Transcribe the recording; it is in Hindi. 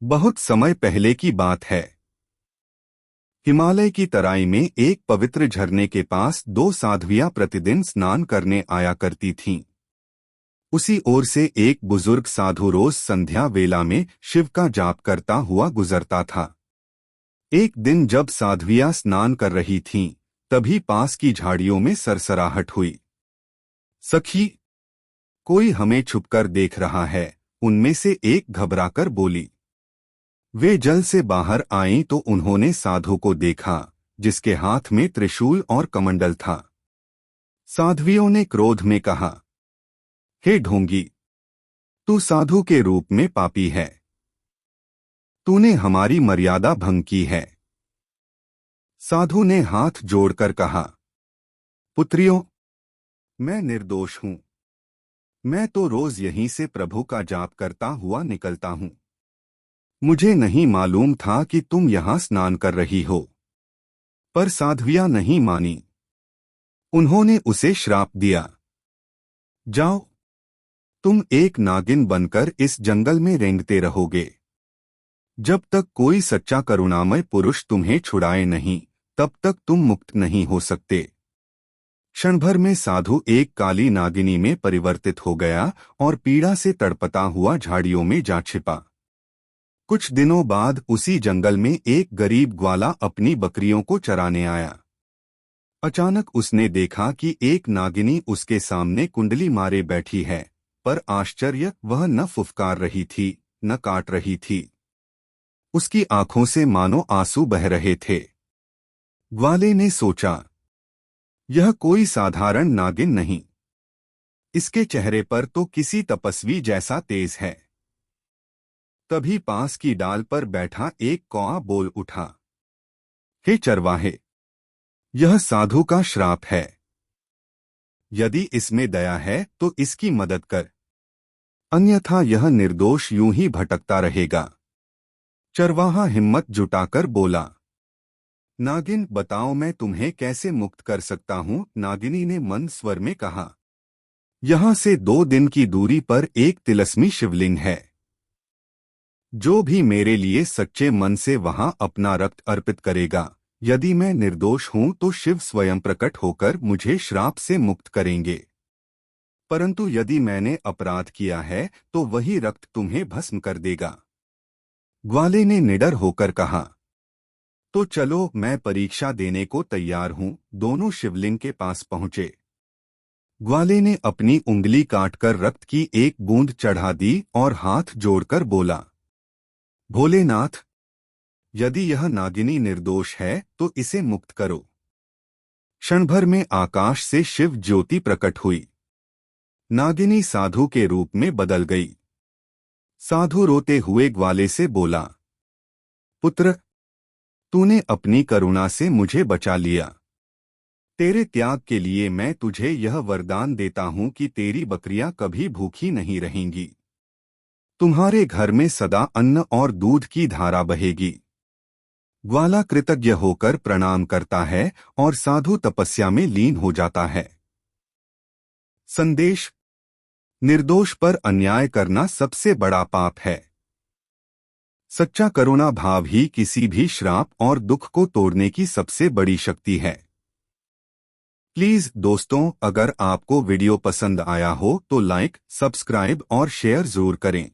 बहुत समय पहले की बात है। हिमालय की तराई में एक पवित्र झरने के पास दो साध्वियां प्रतिदिन स्नान करने आया करती थीं। उसी ओर से एक बुजुर्ग साधु रोज संध्या वेला में शिव का जाप करता हुआ गुजरता था। एक दिन जब साध्वियां स्नान कर रही थीं, तभी पास की झाड़ियों में सरसराहट हुई। सखी, कोई हमें छुपकर देख रहा है, उनमें से एक घबराकर बोली। वे जल से बाहर आईं तो उन्होंने साधु को देखा, जिसके हाथ में त्रिशूल और कमंडल था। साध्वियों ने क्रोध में कहा, हे ढोंगी, तू साधु के रूप में पापी है। तूने हमारी मर्यादा भंग की है। साधु ने हाथ जोड़कर कहा, पुत्रियों, मैं निर्दोष हूं। मैं तो रोज यहीं से प्रभु का जाप करता हुआ निकलता हूं। मुझे नहीं मालूम था कि तुम यहां स्नान कर रही हो। पर साध्वियां नहीं मानी। उन्होंने उसे श्राप दिया, जाओ, तुम एक नागिन बनकर इस जंगल में रेंगते रहोगे। जब तक कोई सच्चा करुणामय पुरुष तुम्हें छुड़ाए नहीं, तब तक तुम मुक्त नहीं हो सकते। क्षण भर में साधु एक काली नागिनी में परिवर्तित हो गया और पीड़ा से तड़पता हुआ झाड़ियों में जा छिपा। कुछ दिनों बाद उसी जंगल में एक गरीब ग्वाला अपनी बकरियों को चराने आया। अचानक उसने देखा कि एक नागिनी उसके सामने कुंडली मारे बैठी है, पर आश्चर्य, वह न फुफकार रही थी, न काट रही थी। उसकी आंखों से मानो आंसू बह रहे थे। ग्वाले ने सोचा, यह कोई साधारण नागिन नहीं। इसके चेहरे पर तो किसी तपस्वी जैसा तेज है। तभी पास की डाल पर बैठा एक कौआ बोल उठा, हे चरवाहे, यह साधु का श्राप है। यदि इसमें दया है तो इसकी मदद कर, अन्यथा यह निर्दोष यूं ही भटकता रहेगा। चरवाहा हिम्मत जुटाकर बोला, नागिन, बताओ, मैं तुम्हें कैसे मुक्त कर सकता हूं। नागिनी ने मंद स्वर में कहा, यहां से 2 दिन की दूरी पर एक तिलस्मी शिवलिंग है। जो भी मेरे लिए सच्चे मन से वहां अपना रक्त अर्पित करेगा, यदि मैं निर्दोष हूं तो शिव स्वयं प्रकट होकर मुझे श्राप से मुक्त करेंगे। परंतु यदि मैंने अपराध किया है तो वही रक्त तुम्हें भस्म कर देगा। ग्वाले ने निडर होकर कहा, तो चलो, मैं परीक्षा देने को तैयार हूं। दोनों शिवलिंग के पास पहुंचे। ग्वाले ने अपनी उंगली काटकर रक्त की एक बूंद चढ़ा दी और हाथ जोड़कर बोला, भोलेनाथ, यदि यह नागिनी निर्दोष है तो इसे मुक्त करो। क्षण भर में आकाश से शिव ज्योति प्रकट हुई। नागिनी साधु के रूप में बदल गई। साधु रोते हुए ग्वाले से बोला, पुत्र, तूने अपनी करुणा से मुझे बचा लिया। तेरे त्याग के लिए मैं तुझे यह वरदान देता हूं कि तेरी बकरियां कभी भूखी नहीं रहेंगी। तुम्हारे घर में सदा अन्न और दूध की धारा बहेगी। ग्वाला कृतज्ञ होकर प्रणाम करता है और साधु तपस्या में लीन हो जाता है। संदेश: निर्दोष पर अन्याय करना सबसे बड़ा पाप है। सच्चा करुणा भाव ही किसी भी श्राप और दुख को तोड़ने की सबसे बड़ी शक्ति है। प्लीज दोस्तों, अगर आपको वीडियो पसंद आया हो तो लाइक, सब्सक्राइब और शेयर जरूर करें।